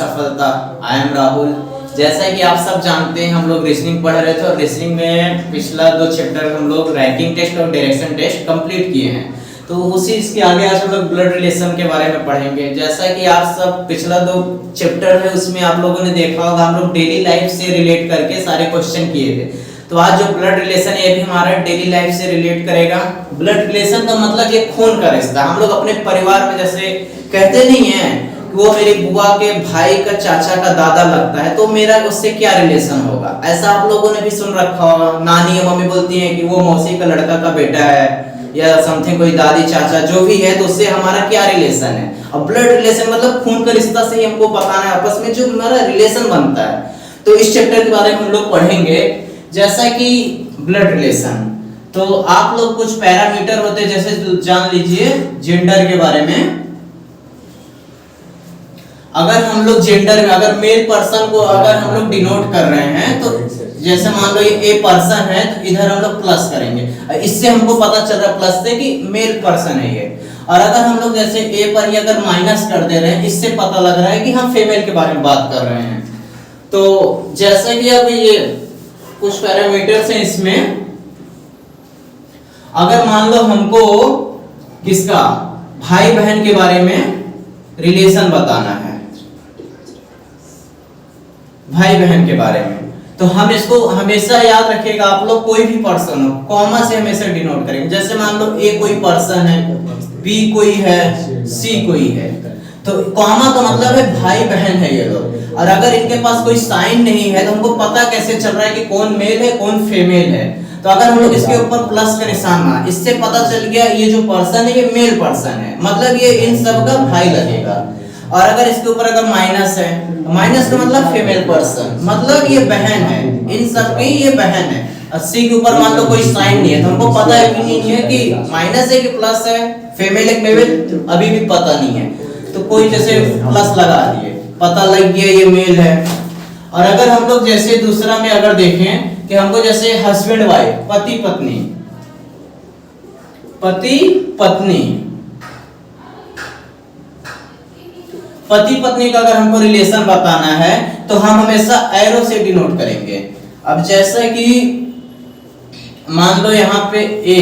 सफलता। I am Rahul. जैसा कि आप सब जानते हैं हम लोग रीजनिंग पढ़ रहे थे और रीजनिंग में पिछला 2 चैप्टर हम लोग रैंकिंग टेस्ट और डायरेक्शन टेस्ट कंप्लीट किए हैं। तो उसी इसके आगे आज हम लोग ब्लड रिलेशन के बारे में पढ़ेंगे। जैसा कि आप सब पिछला 2 चैप्टर है उसमें आप लोगों ने देखा होगा हम लोग डेली लाइफ से रिलेट करके सारे क्वेश्चन किए थे। तो आज जो ब्लड रिलेशन है ये भी हमारा डेली लाइफ से रिलेट करेगा। ब्लड रिलेशन का मतलब ये खून का रिश्ता। हम लोग अपने परिवार में जैसे कहते नहीं है कि वो मेरी बुआ के भाई का चाचा का दादा लगता है तो मेरा उससे क्या रिलेशन होगा। ऐसा आप लोगों ने भी सुन रखा होगा। नानी या मम्मी बोलती हैं कि वो मौसी का लड़का का बेटा है या समथिंग कोई दादी चाचा जो भी है तो उससे हमारा क्या रिलेशन है। अब ब्लड रिलेशन मतलब खून का रिश्ता से ही हमको बताना है आपस में जो हमारा रिलेशन बनता है। तो इस चैप्टर के बारे में हम लोग पढ़ेंगे। जैसा कि ब्लड रिलेशन तो आप लोग कुछ पैरामीटर होते हैं जैसे जान लीजिए जेंडर के बारे में। अगर हम लोग जेंडर में अगर मेल पर्सन को अगर हम लोग डिनोट कर रहे हैं तो जैसे मान लो ये ए पर्सन है तो इधर हम लोग प्लस करेंगे। इससे हमको पता चल रहा है प्लस से कि मेल पर्सन है ये। और अगर हम लोग जैसे ए पर ही अगर माइनस कर दे रहे हैं इससे पता लग रहा है कि हम फीमेल के बारे में बात कर रहे हैं। तो जैसे कि अब ये कुछ पैरामीटर्स हैं इसमें। अगर मान लो हमको किसका भाई बहन के बारे में रिलेशन बताना है भाई बहन के बारे में तो हम इसको हमेशा याद रखिएगा आप लोग कोई भी पर्सन हो कॉमा से हमेशा डिनोट करेंगे। जैसे मान लो ए कोई पर्सन है बी कोई है सी कोई है तो कॉमा का मतलब है भाई बहन है ये लोग। और अगर इनके पास कोई साइन नहीं है तो हमको पता कैसे चल रहा है कि कौन मेल है कौन फीमेल है। तो अगर हम लोग इसके ऊपर प्लस का निशान मारा इससे पता चल गया ये जो पर्सन है ये मेल पर्सन है मतलब ये इन सब का भाई लगेगा। और अगर इसके ऊपर अगर माइनस है माइनस का मतलब फीमेल पर्सन मतलब ये बहन है इन सब की ये बहन है। और सी के ऊपर मान लो कोई साइन नहीं है तो हमको पता है कि नहीं है कि माइनस है कि प्लस है फीमेल है मेल अभी भी पता नहीं है तो कोई जैसे प्लस लगा दिए पता लग गया ये मेल है। और अगर हम लोग जैसे दूसरा में अगर देखें कि हमको जैसे हस्बैंड वाइफ पति पत्नी पति पत्नी का अगर हमको रिलेशन बताना है तो हम हमेशा एरो से डिनोट करेंगे। अब जैसा कि मान लो यहाँ पे ए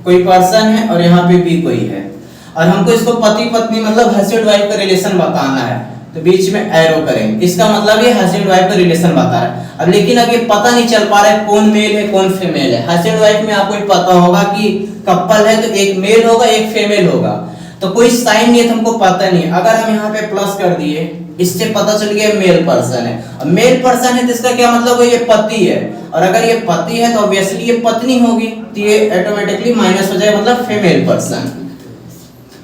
कोई पर्सन है और यहाँ पे बी कोई है और हमको इसको पति पत्नी मतलब हस्बैंड वाइफ का रिलेशन बताना है तो बीच में एरो करेंगे। इसका मतलब ये हस्बैंड वाइफ का रिलेशन बता रहा है। अब लेकिन अब ये पता नहीं चल पा रहा है कौन मेल है कौन फीमेल है। हस्बैंड वाइफ में आपको पता होगा कि कपल है तो एक मेल होगा एक फीमेल होगा तो कोई साइन नहीं है तो हमको पता नहीं। अगर हम यहाँ पे प्लस कर दिए इससे पता चल गया मेल पर्सन है। अब मेल पर्सन है तो इसका क्या मतलब है ये पति है और अगर ये पति है तो ऑब्वियसली ये पत्नी होगी तो ये ऑटोमेटिकली माइनस हो जाएगा मतलब फीमेल पर्सन।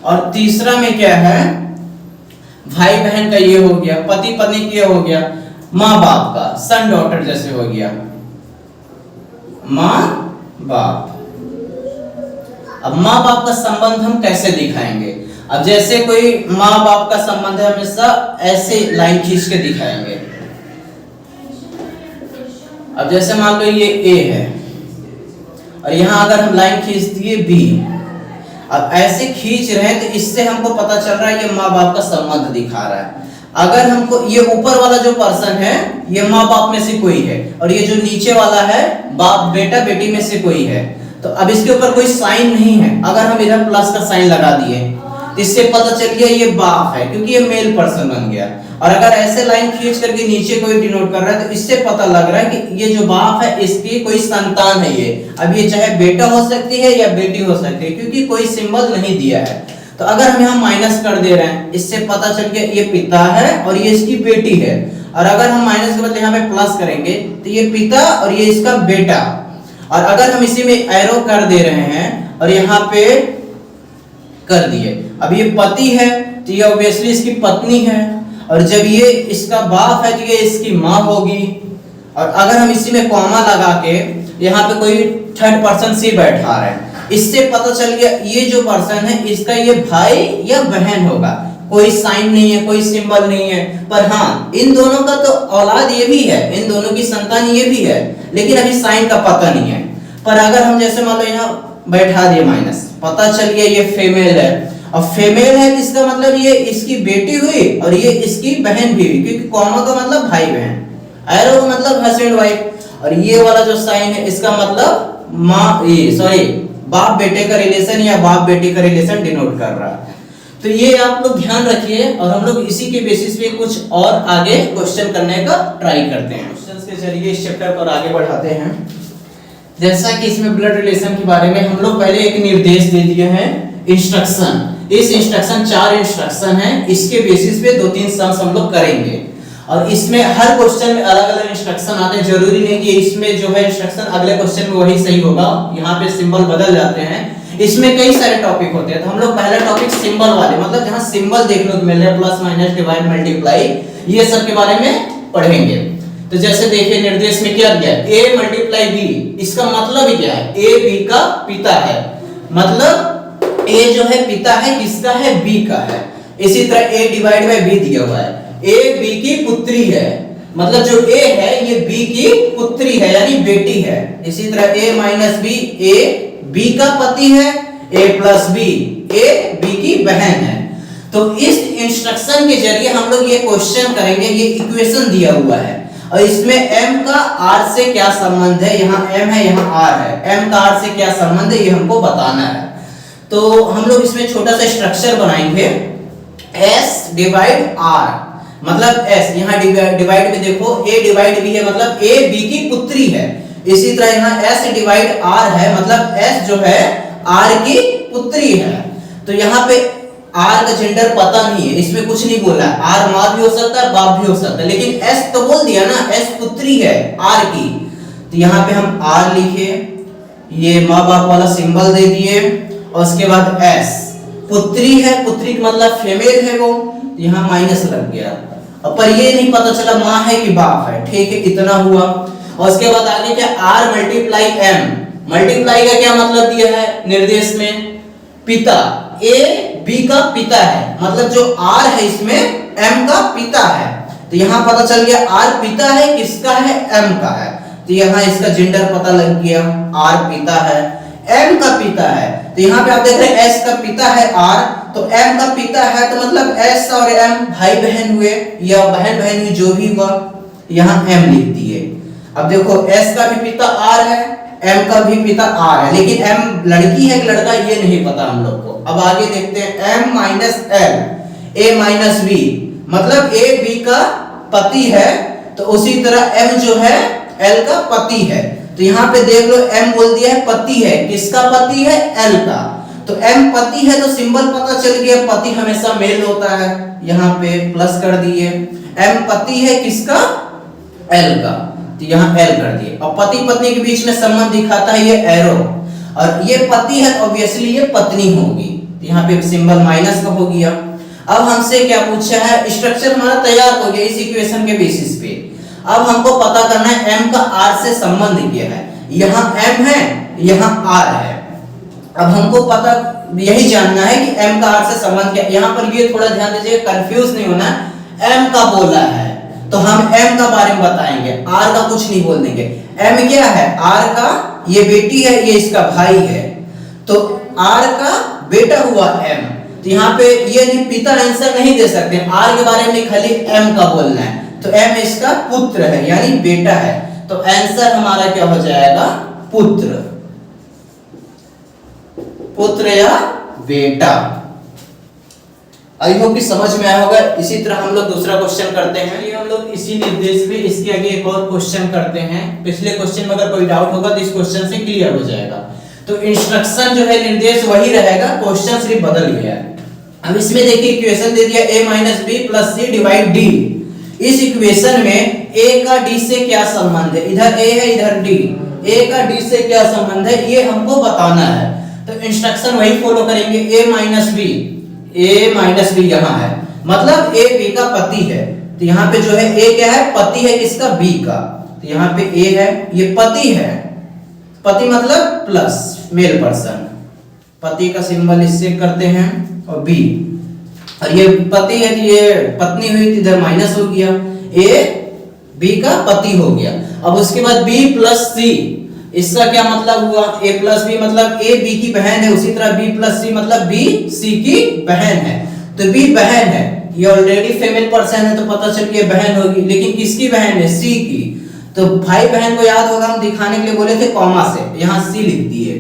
और तीसरा में क्या है भाई बहन का ये हो गया पति पत्नी का हो गया माँ बाप का सन डॉटर जैसे हो गया माँ बाप। अब माँ बाप का संबंध हम कैसे दिखाएंगे। अब जैसे कोई माँ बाप का संबंध है हमेशा ऐसे लाइन खींच के दिखाएंगे। अब जैसे मान लो ये ए है और यहाँ अगर हम लाइन खींच दिए बी। अब ऐसे खींच रहे हैं तो इससे हमको पता चल रहा है ये माँ बाप का संबंध दिखा रहा है। अगर हमको ये ऊपर वाला जो पर्सन है ये माँ बाप में से कोई है और ये जो नीचे वाला है बाप बेटा बेटी में से कोई है तो अब इसके ऊपर कोई साइन नहीं है। अगर हम इधर प्लस का साइन लगा दिए तो इससे पता चल गया ये बाप है क्योंकि ये मेल पर्सन बन गया। और अगर ऐसे लाइन खींच करके नीचे कोई डिनोट कर रहा है तो इससे पता लग रहा है कि ये जो बाप है इसकी कोई संतान है ये। अब ये चाहे बेटा हो सकती है या बेटी हो सकती है क्योंकि कोई सिंबल नहीं दिया है। तो अगर हम यहाँ माइनस कर दे रहे हैं इससे पता चल गया ये पिता है और ये इसकी बेटी है। और अगर हम माइनस के बदले यहाँ पे प्लस करेंगे तो ये पिता और ये इसका बेटा। और अगर हम इसी में एरो कर दे रहे हैं और यहाँ पे कर दिए अब ये पति है तो ये ऑब्वियसली इसकी पत्नी है और जब ये इसका बाप है तो ये इसकी माँ होगी। और अगर हम इसी में कॉमा लगा के यहाँ पे कोई थर्ड पर्सन सी बैठा रहे हैं इससे पता चल गया ये जो पर्सन है इसका ये भाई या बहन होगा। कोई साइन नहीं है कोई सिंबल नहीं है पर हाँ इन दोनों का तो औलाद ये भी है इन दोनों की संतान ये भी है लेकिन अभी साइन का पता नहीं है। पर अगर हम जैसे मान लो यहाँ बैठा दिए माइनस पता चल गया ये फीमेल है अब फीमेल है किसका मतलब ये इसकी बेटी हुई और ये इसकी बहन भी हुई, क्योंकि कॉमा का मतलब भाई बहन, एरो का मतलब हस्बैंड वाइफ, और ये वाला जो साइन है इसका मतलब माँ सॉरी बाप बेटे का रिलेशन या बाप बेटी का रिलेशन डिनोट कर रहा है। तो ये आप लोग ध्यान रखिए और हम लोग इसी के बेसिस पे कुछ और आगे क्वेश्चन करने का ट्राई करते हैं। क्वेश्चंस के जरिए इस चैप्टर पर आगे बढ़ाते हैं। जैसा कि इसमें ब्लड रिलेशन के बारे में हम लोग पहले एक निर्देश दे दिए हैं, इंस्ट्रक्शन। इस इंस्ट्रक्शन 4 इंस्ट्रक्शन है, इसके बेसिस पे 2-3 सम्स हम लोग करेंगे और इसमें हर क्वेश्चन में अलग अलग इंस्ट्रक्शन आते हैं। जरूरी नहीं कि इसमें जो है इंस्ट्रक्शन अगले क्वेश्चन में वही सही होगा, यहाँ पे सिंबल बदल जाते हैं। इसमें कई सारे टॉपिक होते हैं, तो हम लोग पहला टॉपिक सिंबल वाले, मतलब जहाँ सिंबल देखने को मिल रहा है, प्लस माइनस डिवाइड मल्टीप्लाई, ये सब के बारे में पढ़ेंगे। तो जैसे देखिए निर्देश में क्या दिया है, a मल्टीप्लाई b, इसका मतलब क्या है, a b का पिता है, मतलब a जो है पिता है किसका है, b का है। इसी तरह a डिवाइड बाय b दिया हुआ है, a b की पुत्री है, मतलब जो a है ये b की पुत्री है यानी बेटी है। इसी तरह a minus b, a b का पति है, a plus b, a b की बहन है। तो इस इंस्ट्रक्शन के जरिए हम लोग ये क्वेश्चन करेंगे, ये इक्वेशन दिया हुआ है और इसमें m का r से क्या संबंध है, यहाँ m है यहाँ r है, m का r से क्या संबंध है ये हमको बताना है। तो हम लोग इसमें छोटा सा स्ट्रक्चर बनाएंगे, s डिवाइड r, मतलब s यहाँ डिवाइड में देखो a डिवाइड b है, मतलब a b की पुत्री है। इसी तरह यहाँ s डिवाइड r है, मतलब s जो है r की पुत्री है। तो यहाँ पे r का जेंडर पता नहीं है, इसमें कुछ नहीं बोला है, r माँ भी हो सकता है बाप भी हो सकता है, लेकिन s तो बोल दिया ना, s पुत्री है r की। तो यहाँ पे हम r लिखे, ये माँ बाप वाला सिंबल दे दिए और उसके बाद s, पुत्री है, पुत्री का मतलब फीमेल है वो, यहाँ माइनस लग गया। अब पर ये नहीं पता चला माँ है कि बाप है, ठीक है, इतना हुआ। और उसके बाद आगे क्या, r मल्टीप्लाई m, मल्टीप्लाई का क्या मतलब दिया है निर्देश में, पिता, a b का पिता है, मतलब जो r है इसमें m का पिता है। तो यहाँ पता चल गया r पिता है किसका है, m का है। तो यहाँ इसका जेंडर पता लग गया, r पिता है, m का पिता है। तो यहाँ पे आप देख रहे हैं s का पिता है r, तो m का पिता है, तो मतलब s और m भाई बहन हुए या बहन बहन हुई, जो भी हुआ, यहाँ m लिख दिए। अब देखो s का भी पिता r है, m का भी पिता r है, लेकिन m लड़की है कि लड़का ये नहीं पता हम लोग को। अब आगे देखते हैं m minus l, a minus b, मतलब a b का पति है, तो उसी तरह m जो है l का पति है। तो यहाँ पे देख लो m बोल दिया है पति है, किसका पति है, l का। तो m पति है तो सिंबल पता चल गया, पति हमेशा मेल होता है, यहाँ पे प्लस कर दिए। m पति है किसका, l का, तो यहाँ l कर दिए। और पति पत्नी के बीच में संबंध दिखाता है ये एरो, और ये पति है ऑब्वियसली ये पत्नी होगी, तो यहाँ पे सिंबल माइनस का हो गया। अब हमसे क्या पूछा है, स्ट्रक्चर हमारा तैयार हो गया इस इक्वेशन के बेसिस पे। अब हमको पता करना है m का r से संबंध क्या है, यहाँ m है यहाँ r है। अब हमको पता यही जानना है कि m का r से संबंध क्या है। यहाँ पर ये थोड़ा ध्यान दीजिएगा, कंफ्यूज नहीं होना, m का बोला है तो हम m का बारे में बताएंगे, r का कुछ नहीं बोल देंगे। m क्या है, r का ये बेटी है, ये इसका भाई है, तो r का बेटा हुआ m। तो यहाँ पे ये नहीं, पिता आंसर नहीं दे सकते, r के बारे में खाली m का बोलना है, तो m इसका पुत्र है यानी बेटा है, तो आंसर हमारा क्या हो जाएगा, पुत्र, पुत्र या बेटा। आई होप कि समझ में आया होगा। इसी तरह हम लोग दूसरा क्वेश्चन करते हैं, ये हम लोग इसी निर्देश में इसके आगे एक और क्वेश्चन करते हैं। पिछले क्वेश्चन में अगर कोई डाउट होगा तो इस क्वेश्चन से क्लियर हो जाएगा। तो इंस्ट्रक्शन जो है निर्देश वही रहेगा, क्वेश्चन सिर्फ बदल गया है। अब इसमें देखिए इक्वेशन दे दिया a minus B plus C divide D. इस इक्वेशन में a का d से क्या संबंध है, इधर a है इधर d, a का d से क्या संबंध है ये हमको बताना है। तो इंस्ट्रक्शन वही फॉलो करेंगे, a माइनस बी यहाँ है, मतलब a b का पति है, तो यहाँ पे जो है a क्या है, पति है किसका, b का, तो यहाँ पे a है, ये पति है, पति मतलब प्लस मेल पर्सन, पति का सिंबल इससे करते हैं, और b, और ये पति है, ये पत्नी हुई, इधर माइनस हो गया, a b का पति हो गया। अब उसके बाद b प्लस c, इसका क्या मतलब हुआ, a प्लस बी मतलब a b की बहन है, उसी तरह b प्लस c मतलब b c की बहन है। तो b बहन है, ये ऑलरेडी फीमेल पर्सन है तो पता चल गया बहन होगी, लेकिन किसकी बहन है, c की। तो भाई बहन को याद होगा हम दिखाने के लिए बोले थे कॉमा से, यहाँ c लिख दिए,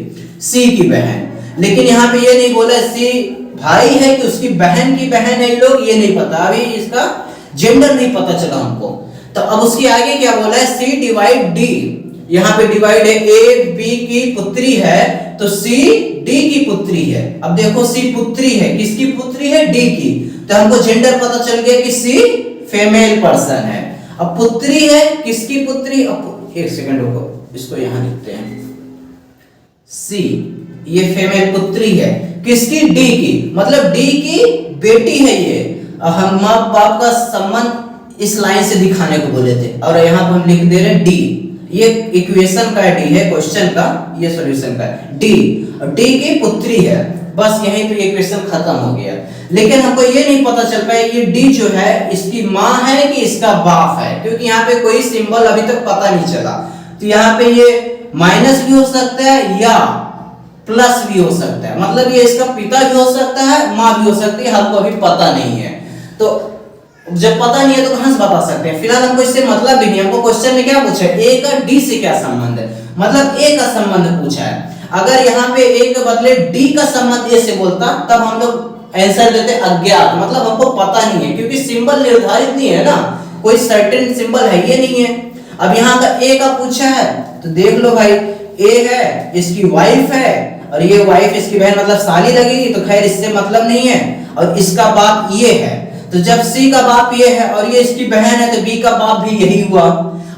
c की बहन। लेकिन यहाँ पे ये नहीं बोला c भाई है कि उसकी बहन की बहन है, लोग ये नहीं पता, अभी इसका जेंडर नहीं पता चला हमको। तो अब उसके आगे क्या बोला है, c डिवाइड d, यहाँ पे डिवाइड है, a b की पुत्री है तो c d की पुत्री है। अब देखो c पुत्री है, किसकी पुत्री है, d की, तो हमको जेंडर पता चल गया कि c फीमेल पर्सन है। अब पुत्री है, किसकी पुत्री, अब एक सेकंड रुको, इसको यहां लिखते हैं, c ये फीमेल पुत्री है, किसकी, d की, मतलब d की बेटी है ये। हम माँ बाप का संबंध इस लाइन से दिखाने को बोले थे, और यहाँ पर हम लिख दे रहे हैं d, ये इक्वेशन का डी है, क्वेश्चन का, ये सॉल्यूशन का डी, और डी की पुत्री है, बस यहीं पे इक्वेशन खत्म हो गया। लेकिन हमको ये नहीं पता चल पाया ये डी जो है इसकी माँ है कि इसका बाप है, क्योंकि यहाँ पे कोई सिंबल अभी तक पता नहीं चला। तो यहाँ पे ये माइनस भी हो सकता है या प्लस भी हो सकता है, मतलब ये इसका पिता भी हो सकता है, माँ भी हो सकती है, हमको अभी पता नहीं है। तो जब पता नहीं है तो कहां से बता सकते हैं, फिलहाल हमको इससे मतलब भी नहीं। हमको क्वेश्चन में क्या पूछा है, ए का डी से क्या संबंध है, मतलब ए का संबंध पूछा है। अगर यहाँ पे ए के बदले डी का संबंध ए से बोलता तब हम लोग आंसर देते अज्ञात, मतलब हमको पता नहीं है, क्योंकि सिंबल निर्धारित नहीं है ना, कोई सर्टेन सिंबल है ये नहीं है। अब यहाँ का ए का पूछा है तो देख लो भाई, ए है इसकी वाइफ है, और ये वाइफ इसकी बहन मतलब साली लगेगी, तो खैर इससे मतलब नहीं है, और इसका बाप ये है। तो जब C का बाप ये है और ये इसकी बहन है तो B का बाप भी यही हुआ।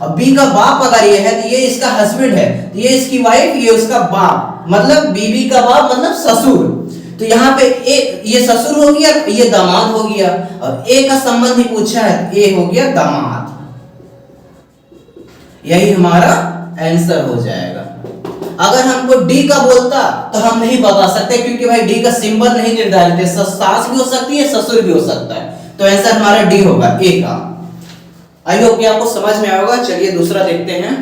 अब B का बाप अगर ये है तो ये इसका हस्बैंड है, तो ये इसकी वाइफ, ये उसका बाप, मतलब बीबी का बाप मतलब ससुर। तो यहाँ पे ये ससुर हो गया, ये दामाद हो गया, और A का संबंध ही पूछा है, A हो गया दामाद। यही हमारा आंसर हो जाएगा। अगर हमको डी का बोलता तो हम नहीं बता सकते, क्योंकि भाई डी का सिंबल नहीं निर्धारित है, सास भी हो सकती है, ससुर भी हो सकता है, तो आंसर हमारा डी होगा, ए का। आई होप कि आपको समझ में आएगा। चलिए दूसरा देखते हैं।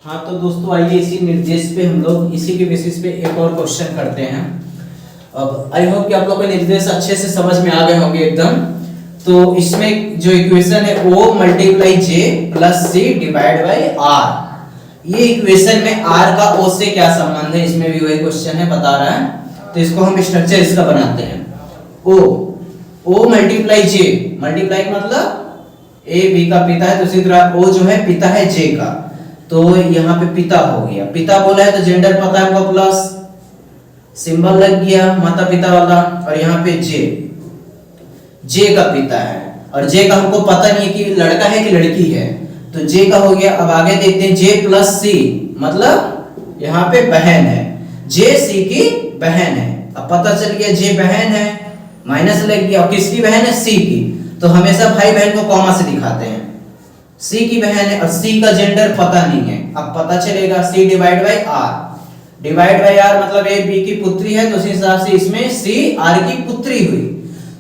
हाँ तो दोस्तों आइए इसी निर्देश पे हम लोग इसी के बेसिस पे एक और क्वेश्चन करते हैं। अब आई होप कि आप लोग को निर्देश अच्छे से समझ में आ गए होंगे एकदम। तो इसमें जो इक्वेशन है O multiply J plus C divide by R, ये इक्वेशन में R का O से क्या संबंध है, इसमें भी वही क्वेश्चन है बता रहा है। तो इसको हम स्ट्रक्चर इसका बनाते हैं, O मल्टीप्लाई J, मल्टीप्लाई मतलब A B का पिता है, तो उसी तरह O जो है पिता है J का, तो यहाँ पे पिता हो गया, पिता बोला है तो जेंडर पता है हमको, प्लस सिंबल लग गया माता पिता वाला, और यहाँ पे J का पिता है, और J का हमको पता नहीं है कि लड़का है कि लड़की है, तो J का हो गया। अब आगे देखते हैं J प्लस C, मतलब यहाँ पे बहन है, J C की बहन है। अब पता चल गया J बहन है, माइनस लग गया, और किसकी बहन है, C की, तो हमेशा भाई बहन को कॉमा से दिखाते हैं, C की बहन है, और C का जेंडर पता नहीं है, अब पता चलेगा C divide by R, divide by R मतलब A B की पुत्री है, तो उसी हिसाब से इसमें C R की पुत्री हुई,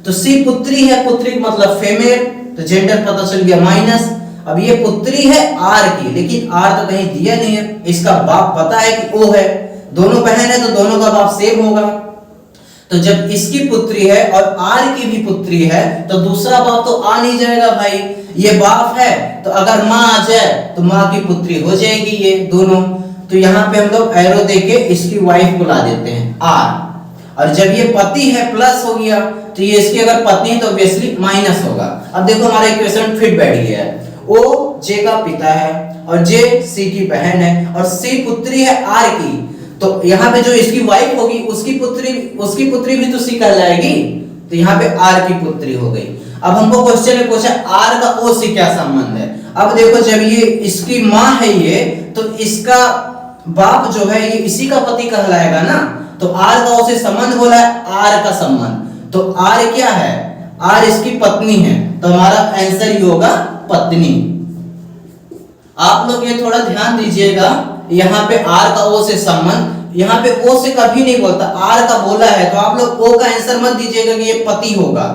तो C पुत्री है, पुत्री मतलब फीमेल, तो जेंडर पता चल गया माइनस। अब ये पुत्री है R की, लेकिन R तो कहीं दिया नहीं है, इसका बाप पता है कि O है, दोनों बहन है तो दोनों का बाप सेम होगा। तो जब इसकी पुत्री है और R की भी पुत्री है तो दूसरा बाप तो आ नहीं जाएगा भाई, ये बाप है तो अगर माँ आ जाए तो माँ की पुत्री हो जाएगी ये दोनों। तो यहाँ पे हम लोग एरो देके इसकी वाइफ को ला देते हैं R, और जब ये पति है प्लस हो गया, तो ये इसकी अगर पत्नी है तो ऑब्वियसली माइनस होगा। अब देखो हमारा इक्वेशन फिट बैठ गया है, O J का पिता है और J C की बहन है, और C पुत्री है R की, तो यहाँ पे जो इसकी वाइफ होगी उसकी पुत्री भी तो C कहलाएगी, तो यहाँ पे R की पुत्री हो गई। अब हमको क्वेश्चन में पूछा R का O से क्या संबंध है। अब देखो जब ये इसकी माँ है ये, तो इसका बाप जो है ये इसी का पति कहलाएगा ना, तो R का O से संबंध बोला है, R का संबंध, तो R क्या है, R इसकी पत्नी है, तो हमारा आंसर ये होगा पत्नी। आप लोग ये थोड़ा ध्यान दीजिएगा, यहाँ पे R का O से संबंध, यहाँ पे O से कभी नहीं बोलता, R का बोला है, तो आप लोग O का आंसर मत दीजिएगा कि ये पति होगा,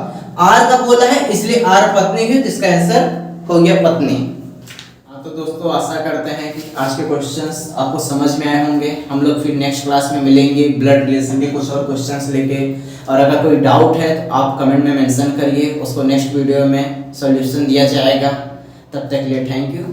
R का बोला है इसलिए R पत्नी हुई, तो इसका आंसर हो गया पत्नी। तो दोस्तों आशा करते हैं कि आज के क्वेश्चंस आपको समझ में आए होंगे। हम लोग फिर नेक्स्ट क्लास में मिलेंगे ब्लड रिलेशन के कुछ और क्वेश्चंस लेके। और अगर कोई डाउट है तो आप कमेंट में मेंशन करिए, उसको नेक्स्ट वीडियो में सॉल्यूशन दिया जाएगा। तब तक के लिए थैंक यू।